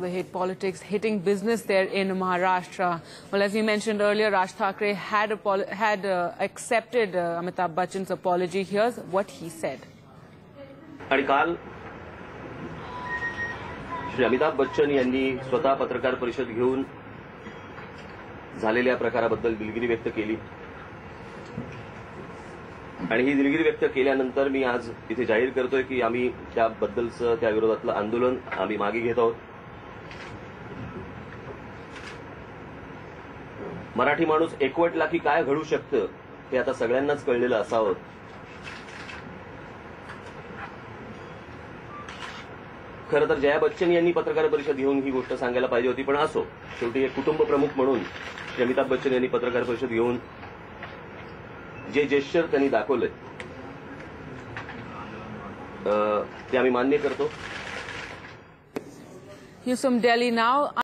the hate politics hitting business there in Maharashtra. Well, as we mentioned earlier, Raj Thackeray had accepted Amitabh Bachchan's apology. Here's what he said. आणि काल श्री अमिताभ बच्चन यांनी स्वतः पत्रकार परिषद घेऊन झालेल्या प्रकाराबद्दल दिलगिरी व्यक्त केली आणि ही दिलगिरी व्यक्त केल्यानंतर मी आज इथे जाहीर करतोय की आम्ही त्याबद्दलचं त्या विरोधातलं आंदोलन आम्ही मागे घेत आहोत. मराठी माणूस एकवटला की काय घडू शकतं हे आता सगळ्यांनाच कळलेलं असावं. खरं तर जया बच्चन यांनी पत्रकार परिषद घेऊन ही गोष्ट सांगायला पाहिजे होती, पण असो, शेवटी एक कुटुंब प्रमुख म्हणून श्री अमिताभ बच्चन यांनी पत्रकार परिषद घेऊन जे जेस्चर त्यांनी दाखवलंय ते आम्ही मान्य करतो. He's from Delhi now.